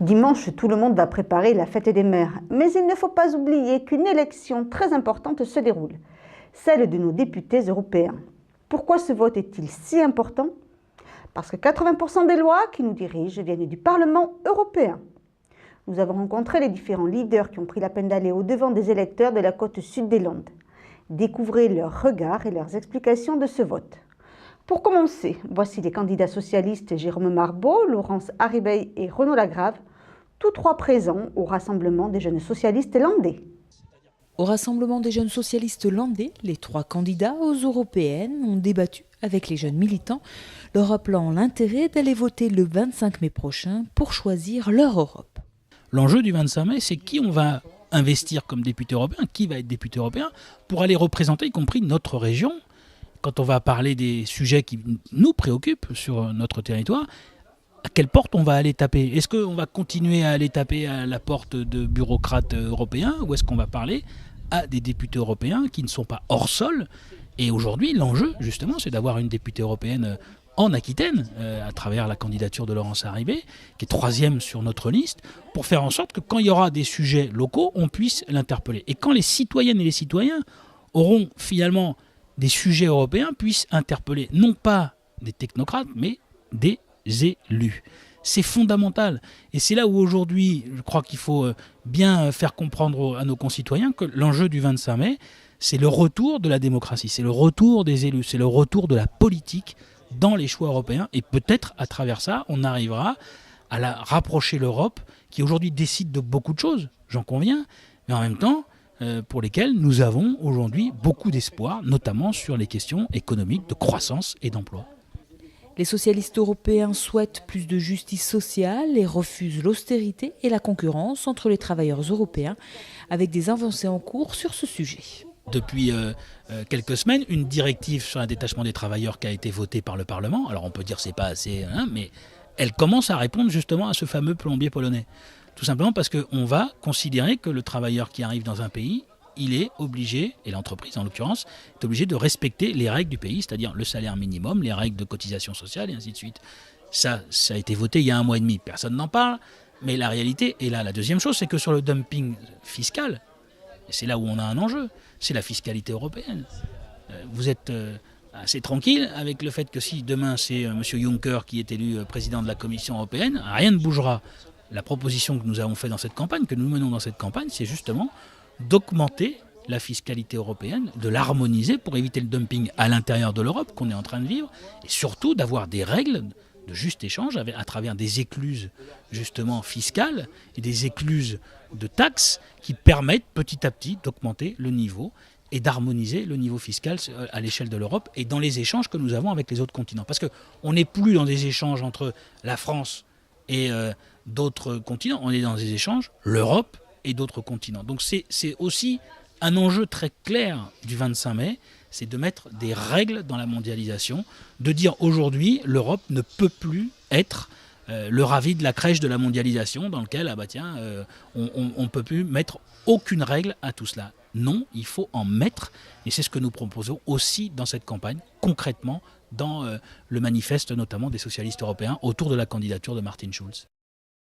Dimanche, tout le monde va préparer la fête des mères, mais il ne faut pas oublier qu'une élection très importante se déroule, celle de nos députés européens. Pourquoi ce vote est-il si important? Parce que 80% des lois qui nous dirigent viennent du Parlement européen. Nous avons rencontré les différents leaders qui ont pris la peine d'aller au-devant des électeurs de la côte sud des Landes. Découvrez leurs regards et leurs explications de ce vote. Pour commencer, voici les candidats socialistes Jérôme Marbeau, Laurence Harribey et Renaud Lagrave, tous trois présents au Rassemblement des jeunes socialistes landais. Au Rassemblement des jeunes socialistes landais, les trois candidats aux européennes ont débattu avec les jeunes militants, leur rappelant l'intérêt d'aller voter le 25 mai prochain pour choisir leur Europe. L'enjeu du 25 mai, c'est qui on va investir comme député européen, qui va être député européen, pour aller représenter y compris notre région. Quand on va parler des sujets qui nous préoccupent sur notre territoire, à quelle porte on va aller taper? Est-ce qu'on va continuer à aller taper à la porte de bureaucrates européens ou est-ce qu'on va parler à des députés européens qui ne sont pas hors sol? Et aujourd'hui, l'enjeu, justement, c'est d'avoir une députée européenne en Aquitaine, à travers la candidature de Laurence Harribey, qui est troisième sur notre liste, pour faire en sorte que quand il y aura des sujets locaux, on puisse l'interpeller. Et quand les citoyennes et les citoyens auront finalement des sujets européens, puissent interpeller non pas des technocrates, mais des élus. C'est fondamental. Et c'est là où aujourd'hui, je crois qu'il faut bien faire comprendre à nos concitoyens que l'enjeu du 25 mai, c'est le retour de la démocratie, c'est le retour des élus, c'est le retour de la politique dans les choix européens. Et peut-être à travers ça, on arrivera à rapprocher l'Europe, qui aujourd'hui décide de beaucoup de choses, j'en conviens, mais en même temps, pour lesquelles nous avons aujourd'hui beaucoup d'espoir, notamment sur les questions économiques, de croissance et d'emploi. Les socialistes européens souhaitent plus de justice sociale et refusent l'austérité et la concurrence entre les travailleurs européens, avec des avancées en cours sur ce sujet. Depuis quelques semaines, une directive sur un détachement des travailleurs qui a été votée par le Parlement. Alors on peut dire que c'est pas assez, mais elle commence à répondre justement à ce fameux plombier polonais. Tout simplement parce qu'on va considérer que le travailleur qui arrive dans un pays, il est obligé, et l'entreprise en l'occurrence, est obligée de respecter les règles du pays, c'est-à-dire le salaire minimum, les règles de cotisation sociale et ainsi de suite. Ça a été voté il y a 1 mois et demi, personne n'en parle, mais la réalité est là. La deuxième chose, c'est que sur le dumping fiscal, et c'est là où on a un enjeu, c'est la fiscalité européenne. Vous êtes assez tranquille avec le fait que si demain c'est M. Juncker qui est élu président de la Commission européenne, rien ne bougera. La proposition que nous avons faite dans cette campagne, que nous menons dans cette campagne, c'est justement d'augmenter la fiscalité européenne, de l'harmoniser pour éviter le dumping à l'intérieur de l'Europe qu'on est en train de vivre, et surtout d'avoir des règles de juste échange à travers des écluses justement fiscales et des écluses de taxes qui permettent petit à petit d'augmenter le niveau et d'harmoniser le niveau fiscal à l'échelle de l'Europe et dans les échanges que nous avons avec les autres continents. Parce qu'on n'est plus dans des échanges entre la France et d'autres continents, on est dans des échanges, l'Europe et d'autres continents. Donc c'est aussi un enjeu très clair du 25 mai, c'est de mettre des règles dans la mondialisation, de dire aujourd'hui l'Europe ne peut plus être le ravi de la crèche de la mondialisation dans lequel on ne peut plus mettre aucune règle à tout cela. Non, il faut en mettre, et c'est ce que nous proposons aussi dans cette campagne, concrètement dans le manifeste notamment des socialistes européens autour de la candidature de Martin Schulz.